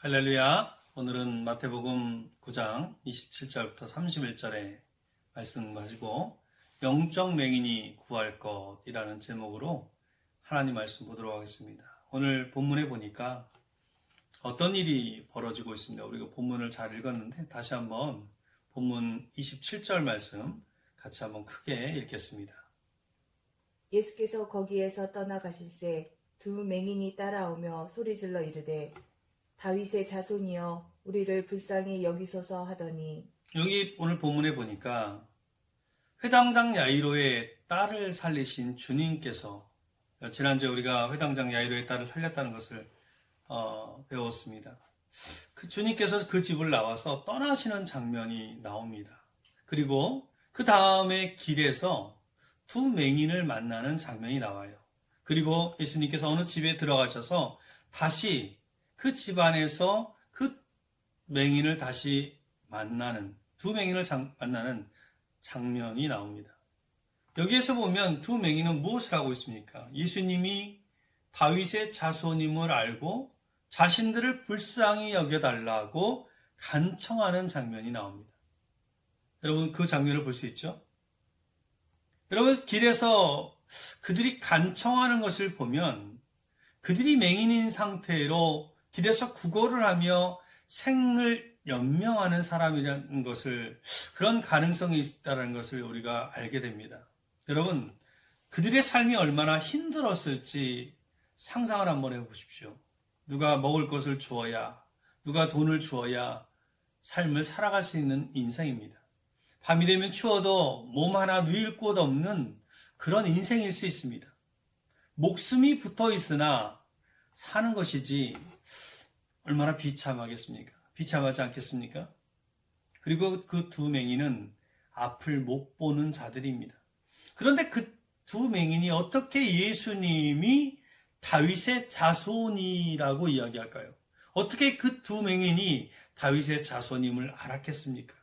할렐루야. 오늘은 마태복음 9장 27절부터 31절의 말씀 가지고 영적 맹인이 구할 것이라는 제목으로 하나님 말씀 보도록 하겠습니다. 오늘 본문에 보니까 어떤 일이 벌어지고 있습니다. 우리가 본문을 잘 읽었는데 다시 한번 본문 27절 말씀 같이 한번 크게 읽겠습니다. 예수께서 거기에서 떠나가실새 두 맹인이 따라오며 소리질러 이르되 다윗의 자손이여 우리를 불쌍히 여기소서 하더니, 여기 오늘 본문에 보니까 회당장 야이로의 딸을 살리신 주님께서, 지난주에 우리가 회당장 야이로의 딸을 살렸다는 것을 배웠습니다. 그 주님께서 그 집을 나와서 떠나시는 장면이 나옵니다. 그리고 그 다음에 길에서 두 맹인을 만나는 장면이 나와요. 그리고 예수님께서 어느 집에 들어가셔서 다시 그 집안에서 그 맹인을 다시 만나는, 두 맹인을 만나는 장면이 나옵니다. 여기에서 보면 두 맹인은 무엇을 하고 있습니까? 예수님이 다윗의 자손임을 알고 자신들을 불쌍히 여겨달라고 간청하는 장면이 나옵니다. 여러분, 그 장면을 볼 수 있죠? 여러분, 길에서 그들이 간청하는 것을 보면 그들이 맹인인 상태로 길에서 구걸을 하며 생을 연명하는 사람이라는 것을, 그런 가능성이 있다는 것을 우리가 알게 됩니다. 여러분, 그들의 삶이 얼마나 힘들었을지 상상을 한번 해보십시오. 누가 먹을 것을 주어야, 누가 돈을 주어야 삶을 살아갈 수 있는 인생입니다. 밤이 되면 추워도 몸 하나 누일 곳 없는 그런 인생일 수 있습니다. 목숨이 붙어 있으나 사는 것이지 얼마나 비참하겠습니까? 비참하지 않겠습니까? 그리고 그 두 맹인은 앞을 못 보는 자들입니다. 그런데 그 두 맹인이 어떻게 예수님이 다윗의 자손이라고 이야기할까요? 어떻게 그 두 맹인이 다윗의 자손임을 알았겠습니까?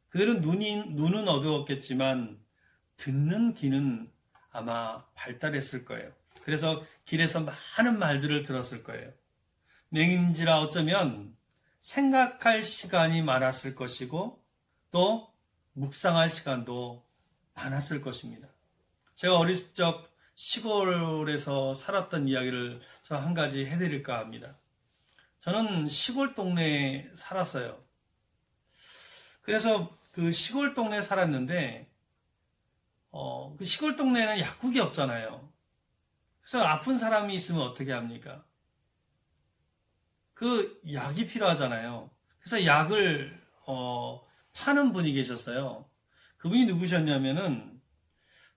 그들은 눈은 어두웠겠지만 듣는 귀는 아마 발달했을 거예요. 그래서 길에서 많은 말들을 들었을 거예요. 맹인지라 어쩌면 생각할 시간이 많았을 것이고 또 묵상할 시간도 많았을 것입니다. 제가 어릴 적 시골에서 살았던 이야기를 저 한 가지 해드릴까 합니다. 저는 시골 동네에 살았어요. 그래서 그 시골 동네에 살았는데 그 시골 동네에는 약국이 없잖아요. 그래서 아픈 사람이 있으면 어떻게 합니까? 그 약이 필요하잖아요. 그래서 약을 파는 분이 계셨어요. 그분이 누구셨냐면은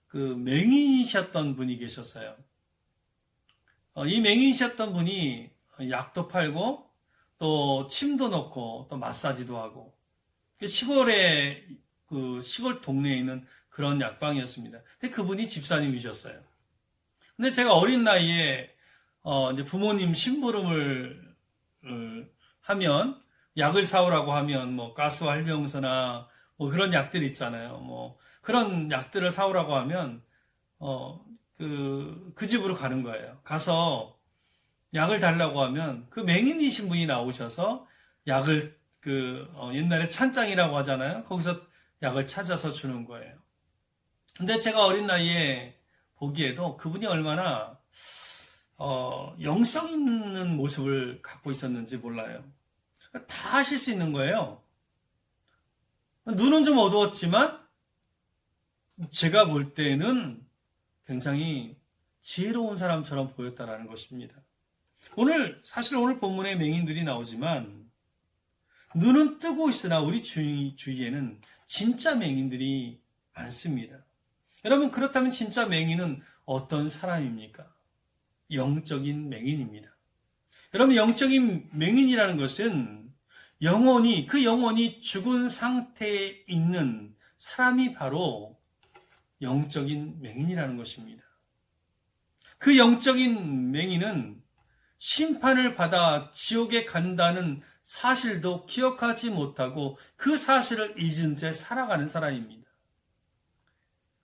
그 맹인이셨던 분이 계셨어요. 이 맹인이셨던 분이 약도 팔고 또 침도 넣고 또 마사지도 하고, 시골에 그 시골 동네에 있는 그런 약방이었습니다. 근데 그분이 집사님이셨어요. 근데 제가 어린 나이에 이제 부모님 심부름을 하면, 약을 사오라고 하면 뭐 가스활병서나 뭐 그런 약들 있잖아요. 뭐 그런 약들을 사오라고 하면 그 집으로 가는 거예요. 가서 약을 달라고 하면 그 맹인이신 분이 나오셔서 약을 옛날에 찬장이라고 하잖아요. 거기서 약을 찾아서 주는 거예요. 근데 제가 어린 나이에 보기에도 그분이 얼마나 영성 있는 모습을 갖고 있었는지 몰라요. 다 하실 수 있는 거예요. 눈은 좀 어두웠지만 제가 볼 때는 굉장히 지혜로운 사람처럼 보였다라는 것입니다. 사실 오늘 본문에 맹인들이 나오지만 눈은 뜨고 있으나 우리 주위에는 진짜 맹인들이 많습니다. 여러분, 그렇다면 진짜 맹인은 어떤 사람입니까? 영적인 맹인입니다. 여러분, 영적인 맹인이라는 것은 그 영혼이 죽은 상태에 있는 사람이 바로 영적인 맹인이라는 것입니다. 그 영적인 맹인은 심판을 받아 지옥에 간다는 사실도 기억하지 못하고 그 사실을 잊은 채 살아가는 사람입니다.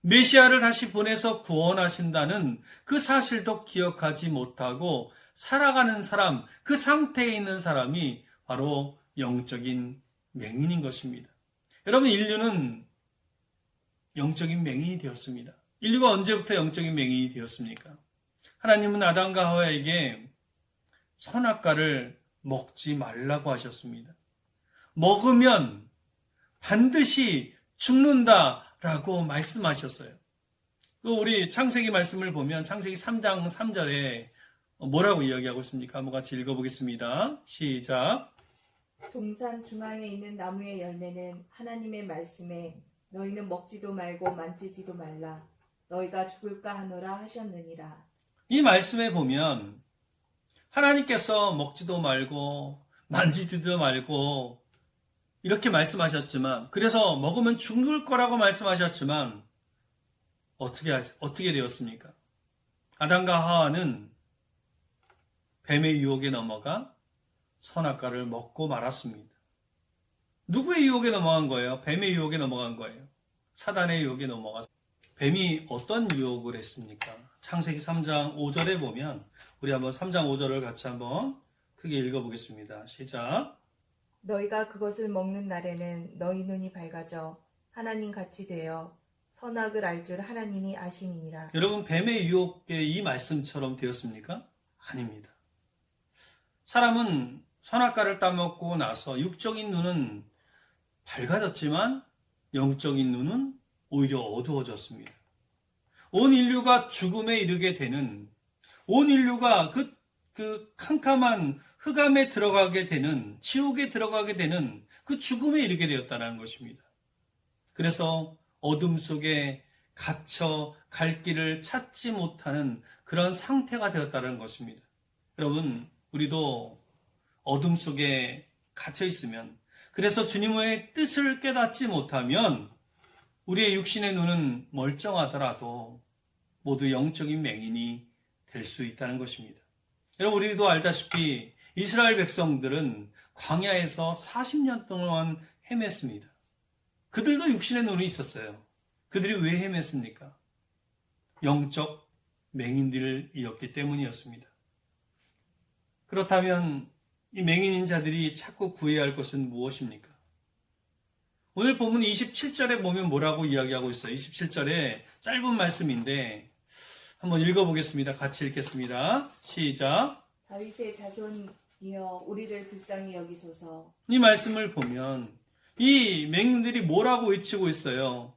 메시아를 다시 보내서 구원하신다는 그 사실도 기억하지 못하고 살아가는 사람, 그 상태에 있는 사람이 바로 영적인 맹인인 것입니다. 여러분, 인류는 영적인 맹인이 되었습니다. 인류가 언제부터 영적인 맹인이 되었습니까? 하나님은 아담과 하와에게 선악과를 먹지 말라고 하셨습니다. 먹으면 반드시 죽는다라고 말씀하셨어요. 또 우리 창세기 말씀을 보면 창세기 3장 3절에 뭐라고 이야기하고 있습니까? 한번 같이 읽어보겠습니다. 시작. 동산 중앙에 있는 나무의 열매는 하나님의 말씀에 너희는 먹지도 말고 만지지도 말라. 너희가 죽을까 하노라 하셨느니라. 이 말씀에 보면 하나님께서 먹지도 말고 만지지도 말고 이렇게 말씀하셨지만, 그래서 먹으면 죽을 거라고 말씀하셨지만 어떻게 되었습니까? 아담과 하와는 뱀의 유혹에 넘어가 선악과를 먹고 말았습니다. 누구의 유혹에 넘어간 거예요? 뱀의 유혹에 넘어간 거예요. 사단의 유혹에 넘어갔습니다. 뱀이 어떤 유혹을 했습니까? 창세기 3장 5절에 보면 우리 한번 3장 5절을 같이 한번 크게 읽어보겠습니다. 시작. 너희가 그것을 먹는 날에는 너희 눈이 밝아져 하나님 같이 되어 선악을 알 줄 하나님이 아심이니라. 여러분, 뱀의 유혹에 이 말씀처럼 되었습니까? 아닙니다. 사람은 선악과를 따먹고 나서 육적인 눈은 밝아졌지만 영적인 눈은 오히려 어두워졌습니다. 온 인류가 죽음에 이르게 되는, 온 인류가 그 캄캄한 흑암에 들어가게 되는, 지옥에 들어가게 되는 그 죽음에 이르게 되었다는 것입니다. 그래서 어둠 속에 갇혀 갈 길을 찾지 못하는 그런 상태가 되었다는 것입니다. 여러분, 우리도 어둠 속에 갇혀 있으면, 그래서 주님의 뜻을 깨닫지 못하면 우리의 육신의 눈은 멀쩡하더라도 모두 영적인 맹인이 될 수 있다는 것입니다. 여러분, 우리도 알다시피 이스라엘 백성들은 광야에서 40년 동안 헤맸습니다. 그들도 육신의 눈이 있었어요. 그들이 왜 헤맸습니까? 영적 맹인들이었기 때문이었습니다. 그렇다면 이 맹인인 자들이 찾고 구해야 할 것은 무엇입니까? 오늘 본문 27절에 보면 뭐라고 이야기하고 있어요? 27절에 짧은 말씀인데 한번 읽어보겠습니다. 같이 읽겠습니다. 시작. 다윗의 자손이여 우리를 불쌍히 여기소서. 이 말씀을 보면 이 맹인들이 뭐라고 외치고 있어요?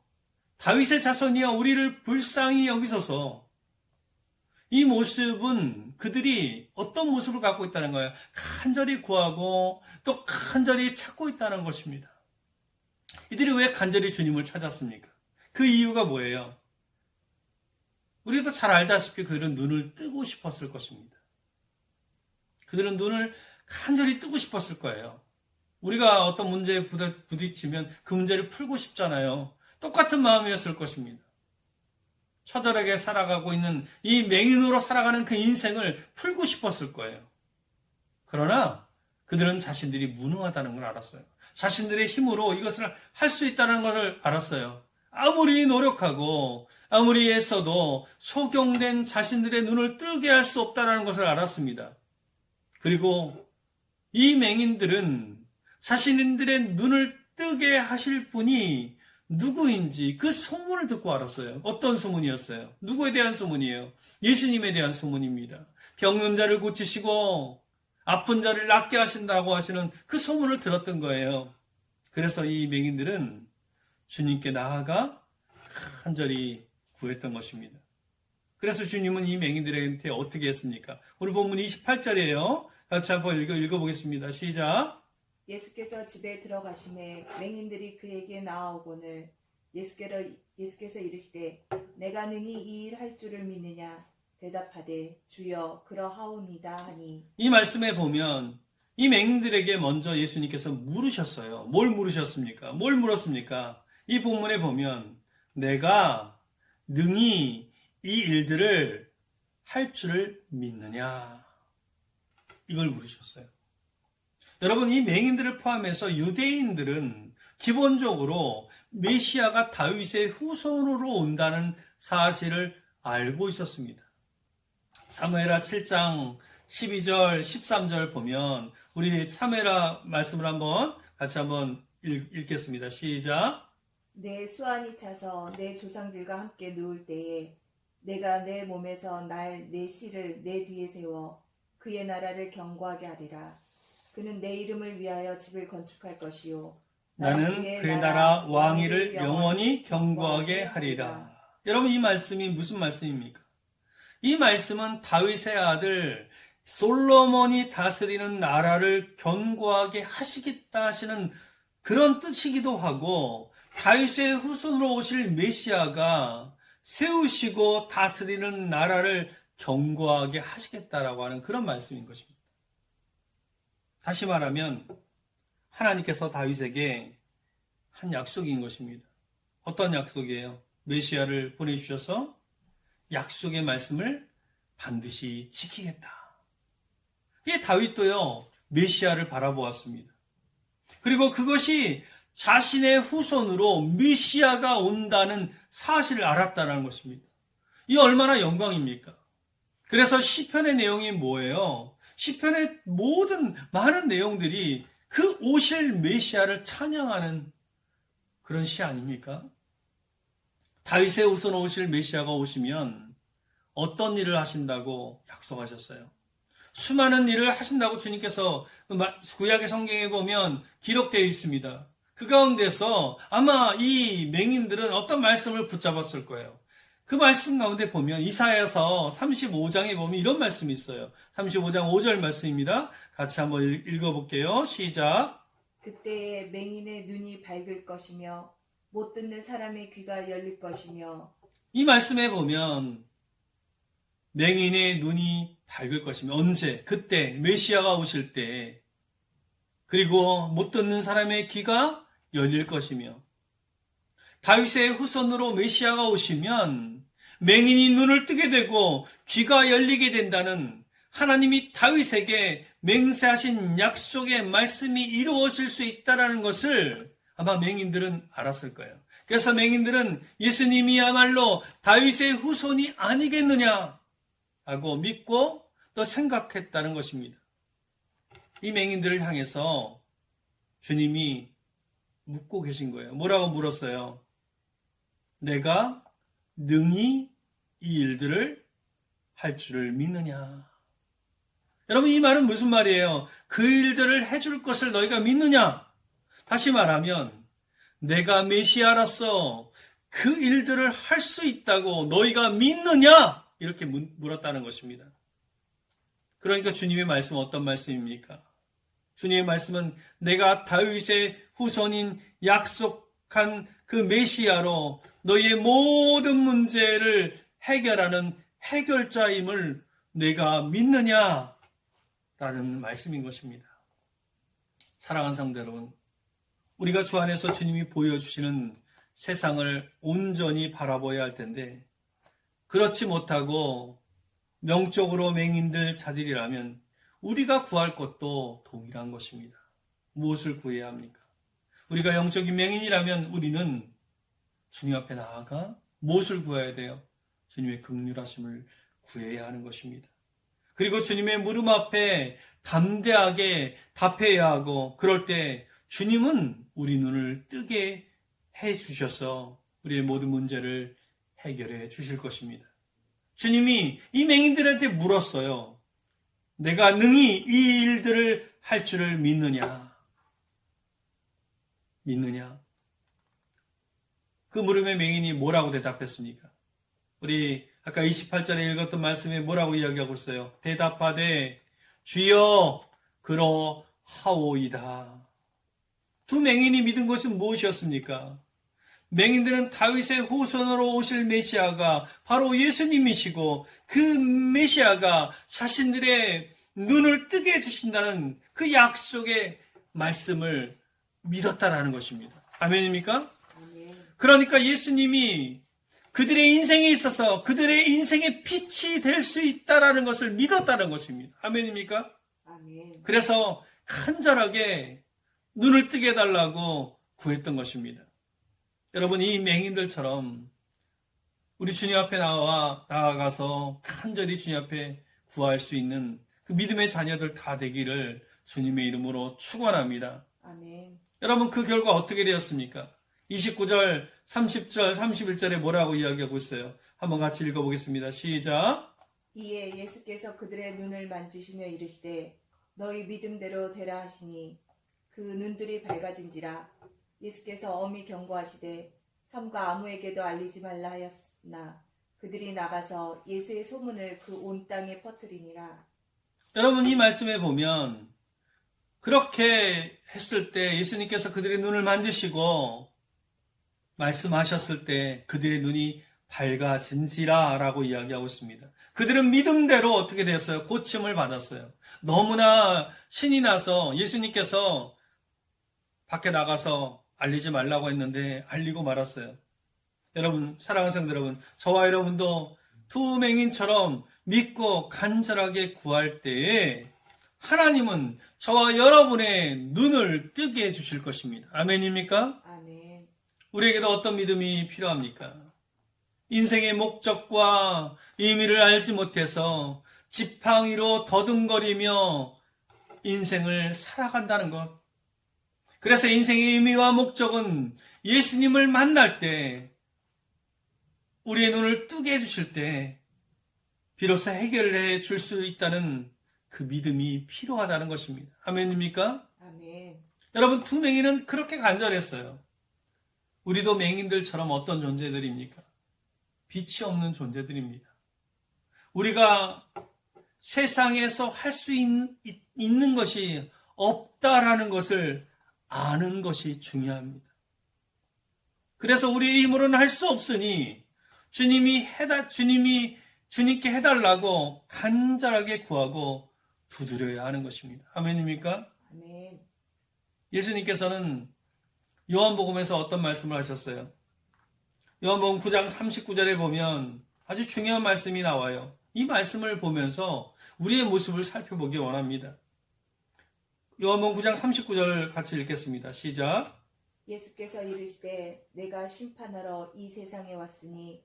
다윗의 자손이여 우리를 불쌍히 여기소서. 이 모습은 그들이 어떤 모습을 갖고 있다는 거예요? 간절히 구하고 또 간절히 찾고 있다는 것입니다. 이들이 왜 간절히 주님을 찾았습니까? 그 이유가 뭐예요? 우리도 잘 알다시피 그들은 눈을 뜨고 싶었을 것입니다. 그들은 눈을 간절히 뜨고 싶었을 거예요. 우리가 어떤 문제에 부딪히면 그 문제를 풀고 싶잖아요. 똑같은 마음이었을 것입니다. 처절하게 살아가고 있는 이 맹인으로 살아가는 그 인생을 풀고 싶었을 거예요. 그러나 그들은 자신들이 무능하다는 걸 알았어요. 자신들의 힘으로 이것을 할 수 있다는 것을 알았어요. 아무리 노력하고 아무리 애써도 소경된 자신들의 눈을 뜨게 할 수 없다는 것을 알았습니다. 그리고 이 맹인들은 자신들의 눈을 뜨게 하실 분이 누구인지 그 소문을 듣고 알았어요. 어떤 소문이었어요? 누구에 대한 소문이에요? 예수님에 대한 소문입니다. 병든 자를 고치시고 아픈 자를 낫게 하신다고 하시는 그 소문을 들었던 거예요. 그래서 이 맹인들은 주님께 나아가 간절히 구했던 것입니다. 그래서 주님은 이 맹인들한테 어떻게 했습니까? 오늘 본문 28절이에요. 같이 한번 읽어보겠습니다. 시작. 예수께서 집에 들어가시매 맹인들이 그에게 나아오거늘 예수께서 이르시되 내가 능히 이 일 할 줄을 믿느냐 대답하되 주여 그러하옵니다 하니. 이 말씀에 보면 이 맹인들에게 먼저 예수님께서 물으셨어요. 뭘 물으셨습니까? 뭘 물었습니까? 이 본문에 보면 내가 능히 이 일들을 할 줄을 믿느냐, 이걸 물으셨어요. 여러분, 이 맹인들을 포함해서 유대인들은 기본적으로 메시아가 다윗의 후손으로 온다는 사실을 알고 있었습니다. 사무엘하 7장 12절, 13절 보면 우리 사무엘하 말씀을 같이 한번 읽겠습니다. 시작. 내 수완이 차서 내 조상들과 함께 누울 때에 내가 내 몸에서 날 내 씨를 내 뒤에 세워 그의 나라를 견고하게 하리라. 그는 내 이름을 위하여 집을 건축할 것이요 나는 그의 나라 왕위를 영원히 견고하게 하리라. 여러분, 이 말씀이 무슨 말씀입니까? 이 말씀은 다윗의 아들 솔로몬이 다스리는 나라를 견고하게 하시겠다 하시는 그런 뜻이기도 하고, 다윗의 후손으로 오실 메시아가 세우시고 다스리는 나라를 견고하게 하시겠다라고 하는 그런 말씀인 것입니다. 다시 말하면 하나님께서 다윗에게 한 약속인 것입니다. 어떤 약속이에요? 메시아를 보내주셔서 약속의 말씀을 반드시 지키겠다. 이 다윗도요, 메시아를 바라보았습니다. 그리고 그것이 자신의 후손으로 메시아가 온다는 사실을 알았다는 것입니다. 이 얼마나 영광입니까? 그래서 시편의 내용이 뭐예요? 시편의 모든 많은 내용들이 그 오실 메시아를 찬양하는 그런 시 아닙니까? 다윗의 후손 오실 메시아가 오시면 어떤 일을 하신다고 약속하셨어요? 수많은 일을 하신다고 주님께서 구약의 성경에 보면 기록되어 있습니다. 그 가운데서 아마 이 맹인들은 어떤 말씀을 붙잡았을 거예요. 그 말씀 가운데 보면 이사야서 35장에 보면 이런 말씀이 있어요. 35장 5절 말씀입니다. 같이 한번 읽어볼게요. 시작. 그때에 맹인의 눈이 밝을 것이며 못 듣는 사람의 귀가 열릴 것이며. 이 말씀에 보면 맹인의 눈이 밝을 것이며, 언제? 그때 메시아가 오실 때, 그리고 못 듣는 사람의 귀가 열릴 것이며, 다윗의 후손으로 메시아가 오시면 맹인이 눈을 뜨게 되고 귀가 열리게 된다는 하나님이 다윗에게 맹세하신 약속의 말씀이 이루어질 수 있다는 것을 아마 맹인들은 알았을 거예요. 그래서 맹인들은 예수님이야말로 다윗의 후손이 아니겠느냐 하고 믿고 또 생각했다는 것입니다. 이 맹인들을 향해서 주님이 묻고 계신 거예요. 뭐라고 물었어요? 내가 능히 이 일들을 할 줄을 믿느냐? 여러분, 이 말은 무슨 말이에요? 그 일들을 해줄 것을 너희가 믿느냐? 다시 말하면 내가 메시아로서 그 일들을 할 수 있다고 너희가 믿느냐? 이렇게 물었다는 것입니다. 그러니까 주님의 말씀은 어떤 말씀입니까? 주님의 말씀은 내가 다윗의 후손인 약속한 그 메시아로 너희의 모든 문제를 해결하는 해결자임을 내가 믿느냐? 라는 말씀인 것입니다. 사랑하는 성도 여러분, 우리가 주 안에서 주님이 보여주시는 세상을 온전히 바라보아야 할 텐데, 그렇지 못하고 명적으로 맹인들 자들이라면 우리가 구할 것도 동일한 것입니다. 무엇을 구해야 합니까? 우리가 영적인 맹인이라면 우리는 주님 앞에 나아가 무엇을 구해야 돼요? 주님의 긍휼하심을 구해야 하는 것입니다. 그리고 주님의 무릎 앞에 담대하게 답해야 하고, 그럴 때 주님은 우리 눈을 뜨게 해 주셔서 우리의 모든 문제를 해결해 주실 것입니다. 주님이 이 맹인들한테 물었어요. 내가 능히 이 일들을 할 줄을 믿느냐? 믿느냐? 그 물음에 맹인이 뭐라고 대답했습니까? 우리 아까 28절에 읽었던 말씀에 뭐라고 이야기하고 있어요? 대답하되 주여 그러하오이다. 두 맹인이 믿은 것은 무엇이었습니까? 맹인들은 다윗의 후손으로 오실 메시아가 바로 예수님이시고, 그 메시아가 자신들의 눈을 뜨게 해주신다는 그 약속의 말씀을 믿었다라는 것입니다. 아멘입니까? 아멘. 그러니까 예수님이 그들의 인생에 있어서 그들의 인생의 빛이 될 수 있다라는 것을 믿었다는 것입니다. 아멘입니까? 아멘. 그래서 간절하게 눈을 뜨게 해달라고 구했던 것입니다. 여러분, 이 맹인들처럼 우리 주님 앞에 나아가서 간절히 주님 앞에 구할 수 있는 그 그 믿음의 자녀들 다 되기를 주님의 이름으로 축원합니다. 아멘. 여러분 그 결과 어떻게 되었습니까? 29절, 30절, 31절에 뭐라고 이야기하고 있어요? 한번 같이 읽어보겠습니다. 시작. 이에 예수께서 그들의 눈을 만지시며 이르시되 너희 믿음대로 되라 하시니 그 눈들이 밝아진지라. 예수께서 엄히 경고하시되 삼가 아무에게도 알리지 말라 하였으나 그들이 나가서 예수의 소문을 그 온 땅에 퍼뜨리니라. 여러분 이 말씀에 보면 그렇게 했을 때 예수님께서 그들의 눈을 만지시고 말씀하셨을 때 그들의 눈이 밝아진지라 라고 이야기하고 있습니다. 그들은 믿음대로 어떻게 되었어요? 고침을 받았어요. 너무나 신이 나서 예수님께서 밖에 나가서 알리지 말라고 했는데 알리고 말았어요. 여러분, 사랑하는 성도 여러분, 저와 여러분도 두 맹인처럼 믿고 간절하게 구할 때에 하나님은 저와 여러분의 눈을 뜨게 해주실 것입니다. 아멘입니까? 아멘. 우리에게도 어떤 믿음이 필요합니까? 인생의 목적과 의미를 알지 못해서 지팡이로 더듬거리며 인생을 살아간다는 것. 그래서 인생의 의미와 목적은 예수님을 만날 때, 우리의 눈을 뜨게 해주실 때 비로소 해결해 줄 수 있다는 그 믿음이 필요하다는 것입니다. 아멘입니까? 아멘. 여러분, 두 맹인은 그렇게 간절했어요. 우리도 맹인들처럼 어떤 존재들입니까? 빛이 없는 존재들입니다. 우리가 세상에서 할 수 있는 것이 없다라는 것을 아는 것이 중요합니다. 그래서 우리의 힘으로는 할 수 없으니 주님께 해달라고 간절하게 구하고 두드려야 하는 것입니다. 아멘입니까? 아멘. 예수님께서는 요한복음에서 어떤 말씀을 하셨어요? 요한복음 9장 39절에 보면 아주 중요한 말씀이 나와요. 이 말씀을 보면서 우리의 모습을 살펴보기 원합니다. 요한복음 9장 39절 같이 읽겠습니다. 시작. 예수께서 이르시되 내가 심판하러 이 세상에 왔으니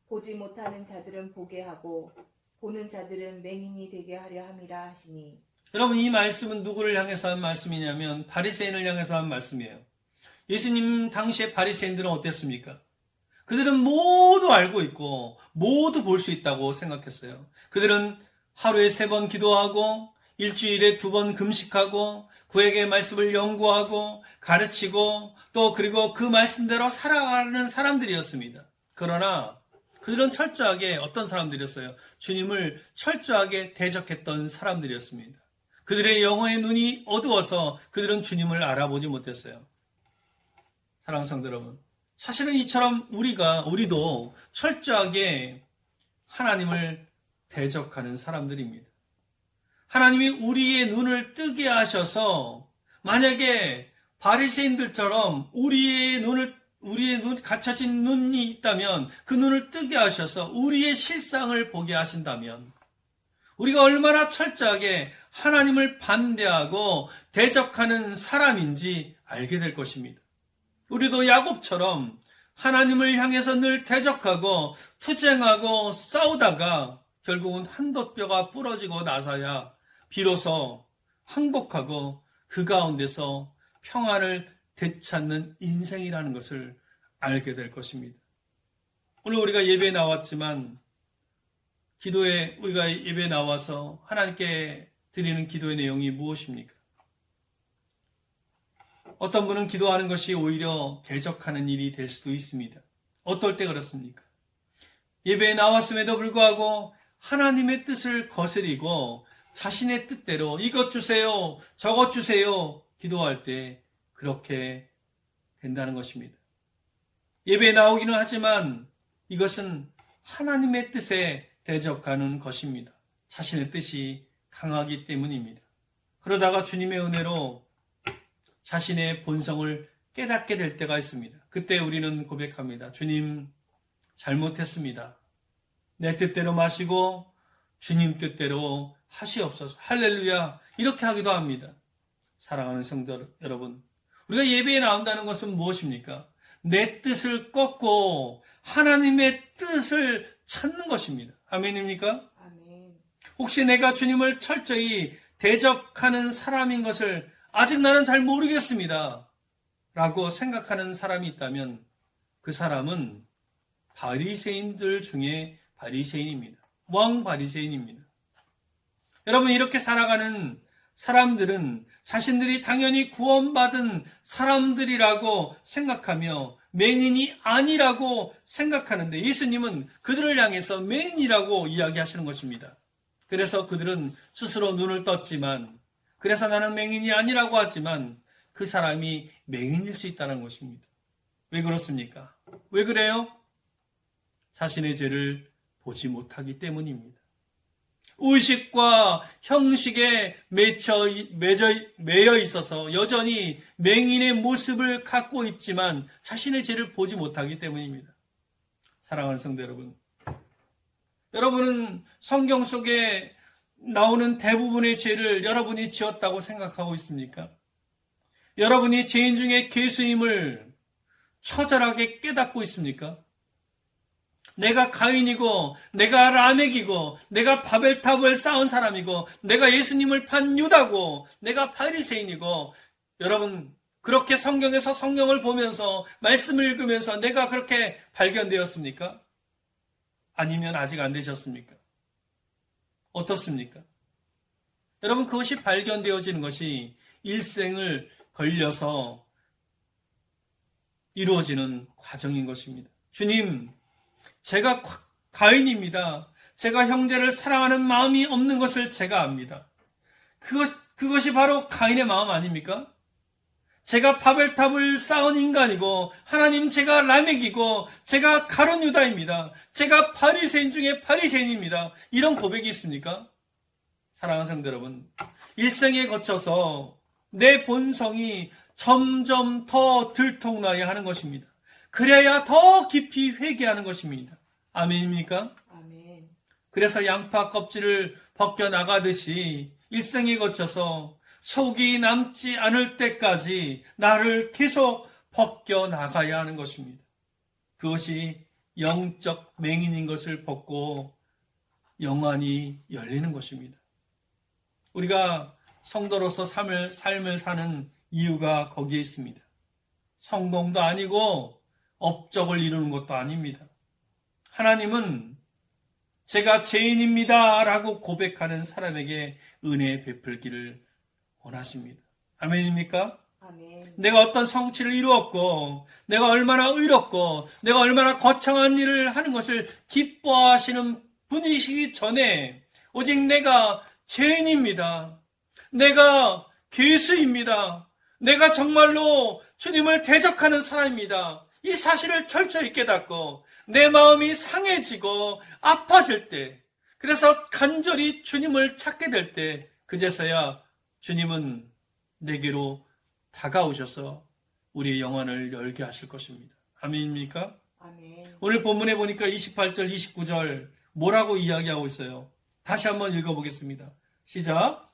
보지 못하는 자들은 보게 하고 보는 자들은 맹인이 되게 하려 함이라 하시니. 여러분 이 말씀은 누구를 향해서 한 말씀이냐면 바리새인을 향해서 한 말씀이에요. 예수님 당시에 바리새인들은 어땠습니까? 그들은 모두 알고 있고 모두 볼 수 있다고 생각했어요. 그들은 하루에 3번 기도하고 일주일에 2번 금식하고 구약의 말씀을 연구하고 가르치고 또 그리고 그 말씀대로 살아가는 사람들이었습니다. 그러나 그들은 철저하게 어떤 사람들이었어요? 주님을 철저하게 대적했던 사람들이었습니다. 그들의 영혼의 눈이 어두워서 그들은 주님을 알아보지 못했어요. 사랑하는 성도 여러분, 사실은 이처럼 우리도 철저하게 하나님을 대적하는 사람들입니다. 하나님이 우리의 눈을 뜨게 하셔서 만약에 바리새인들처럼 우리의 눈 갇혀진 눈이 있다면 그 눈을 뜨게 하셔서 우리의 실상을 보게 하신다면 우리가 얼마나 철저하게 하나님을 반대하고 대적하는 사람인지 알게 될 것입니다. 우리도 야곱처럼 하나님을 향해서 늘 대적하고 투쟁하고 싸우다가 결국은 한돛뼈가 부러지고 나서야 비로소 항복하고 그 가운데서 평안을 되찾는 인생이라는 것을 알게 될 것입니다. 오늘 우리가 예배에 나왔지만 우리가 예배에 나와서 하나님께 드리는 기도의 내용이 무엇입니까? 어떤 분은 기도하는 것이 오히려 대적하는 일이 될 수도 있습니다. 어떨 때 그렇습니까? 예배에 나왔음에도 불구하고 하나님의 뜻을 거스리고 자신의 뜻대로 이것 주세요, 저것 주세요 기도할 때 그렇게 된다는 것입니다. 예배에 나오기는 하지만 이것은 하나님의 뜻에 대적하는 것입니다. 자신의 뜻이 강하기 때문입니다. 그러다가 주님의 은혜로 자신의 본성을 깨닫게 될 때가 있습니다. 그때 우리는 고백합니다. 주님, 잘못했습니다. 내 뜻대로 마시고 주님 뜻대로 하시옵소서. 할렐루야. 이렇게 하기도 합니다. 사랑하는 성도 여러분, 우리가 예배에 나온다는 것은 무엇입니까? 내 뜻을 꺾고 하나님의 뜻을 찾는 것입니다. 아멘입니까? 아멘. 혹시 내가 주님을 철저히 대적하는 사람인 것을 아직 나는 잘 모르겠습니다. 라고 생각하는 사람이 있다면 그 사람은 바리새인들 중에 바리새인입니다. 왕 바리새인입니다. 여러분, 이렇게 살아가는 사람들은 자신들이 당연히 구원받은 사람들이라고 생각하며 맹인이 아니라고 생각하는데 예수님은 그들을 향해서 맹인이라고 이야기하시는 것입니다. 그래서 그들은 스스로 눈을 떴지만, 그래서 나는 맹인이 아니라고 하지만 그 사람이 맹인일 수 있다는 것입니다. 왜 그렇습니까? 왜 그래요? 자신의 죄를 보지 못하기 때문입니다. 의식과 형식에 매여 있어서 여전히 맹인의 모습을 갖고 있지만 자신의 죄를 보지 못하기 때문입니다. 사랑하는 성도 여러분, 여러분은 성경 속에 나오는 대부분의 죄를 여러분이 지었다고 생각하고 있습니까? 여러분이 죄인 중에 괴수임을 처절하게 깨닫고 있습니까? 내가 가인이고, 내가 라멕이고, 내가 바벨탑을 쌓은 사람이고, 내가 예수님을 판 유다고, 내가 바리새인이고, 여러분, 그렇게 성경에서 성경을 보면서, 말씀을 읽으면서 내가 그렇게 발견되었습니까? 아니면 아직 안 되셨습니까? 어떻습니까? 여러분, 그것이 발견되어지는 것이 일생을 걸려서 이루어지는 과정인 것입니다. 주님, 제가 가인입니다. 제가 형제를 사랑하는 마음이 없는 것을 제가 압니다. 그것이 바로 가인의 마음 아닙니까? 제가 바벨탑을 쌓은 인간이고, 하나님 제가 라멕이고, 제가 가룟 유다입니다. 제가 바리새인 중에 바리새인입니다. 이런 고백이 있습니까? 사랑하는 성도 여러분, 일생에 거쳐서 내 본성이 점점 더 들통나야 하는 것입니다. 그래야 더 깊이 회개하는 것입니다. 아멘입니까? 아멘. 그래서 양파 껍질을 벗겨나가듯이 일생에 거쳐서 속이 남지 않을 때까지 나를 계속 벗겨나가야 하는 것입니다. 그것이 영적 맹인인 것을 벗고 영안이 열리는 것입니다. 우리가 성도로서 삶을 사는 이유가 거기에 있습니다. 성공도 아니고 업적을 이루는 것도 아닙니다. 하나님은 제가 죄인입니다 라고 고백하는 사람에게 은혜 베풀기를 원하십니다. 아멘입니까? 아멘. 내가 어떤 성취를 이루었고, 내가 얼마나 의롭고, 내가 얼마나 거창한 일을 하는 것을 기뻐하시는 분이시기 전에 오직 내가 죄인입니다. 내가 괴수입니다. 내가 정말로 주님을 대적하는 사람입니다. 이 사실을 철저히 깨닫고 내 마음이 상해지고 아파질 때, 그래서 간절히 주님을 찾게 될 때, 그제서야 주님은 내게로 다가오셔서 우리의 영혼을 열게 하실 것입니다. 아멘입니까? 아멘. 오늘 본문에 보니까 28절, 29절 뭐라고 이야기하고 있어요? 다시 한번 읽어보겠습니다. 시작.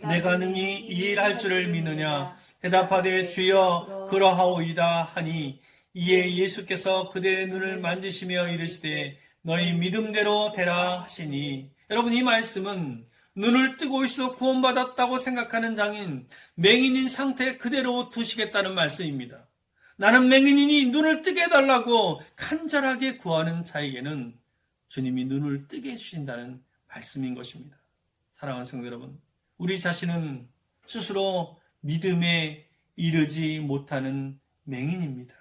내가 능히 이 일 할 줄을 믿느냐? 대답하되 주여 그러하오이다 하니, 이에 예수께서 그들의 눈을 만지시며 이르시되 너희 믿음대로 되라 하시니. 여러분, 이 말씀은 눈을 뜨고 있어 구원받았다고 생각하는 장인, 맹인인 상태 그대로 두시겠다는 말씀입니다. 나는 맹인이니 눈을 뜨게 해달라고 간절하게 구하는 자에게는 주님이 눈을 뜨게 해주신다는 말씀인 것입니다. 사랑하는 성도 여러분, 우리 자신은 스스로 믿음에 이르지 못하는 맹인입니다.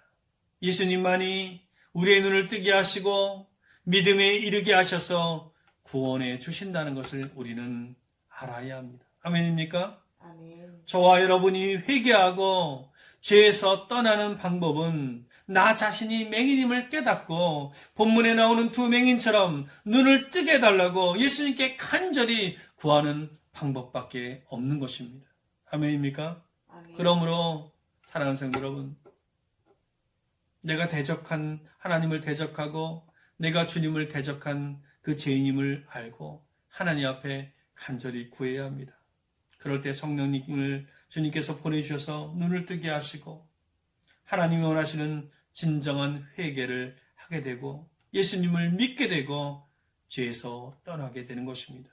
예수님만이 우리의 눈을 뜨게 하시고 믿음에 이르게 하셔서 구원해 주신다는 것을 우리는 알아야 합니다. 아멘입니까? 아멘. 저와 여러분이 회개하고 죄에서 떠나는 방법은 나 자신이 맹인임을 깨닫고 본문에 나오는 두 맹인처럼 눈을 뜨게 해달라고 예수님께 간절히 구하는 방법밖에 없는 것입니다. 아멘입니까? 아멘. 그러므로 사랑하는 성도 여러분, 내가 대적한 하나님을 대적하고 내가 주님을 대적한 그 죄인임을 알고 하나님 앞에 간절히 구해야 합니다. 그럴 때 성령님을 주님께서 보내주셔서 눈을 뜨게 하시고 하나님이 원하시는 진정한 회개를 하게 되고 예수님을 믿게 되고 죄에서 떠나게 되는 것입니다.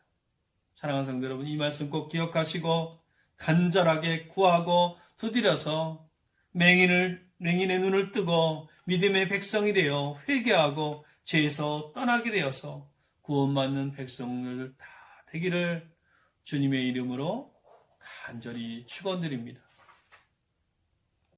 사랑하는 성도 여러분, 이 말씀 꼭 기억하시고 간절하게 구하고 두드려서 맹인의 눈을 뜨고 믿음의 백성이 되어 회개하고 죄에서 떠나게 되어서 구원받는 백성들 다 되기를 주님의 이름으로 간절히 축원드립니다.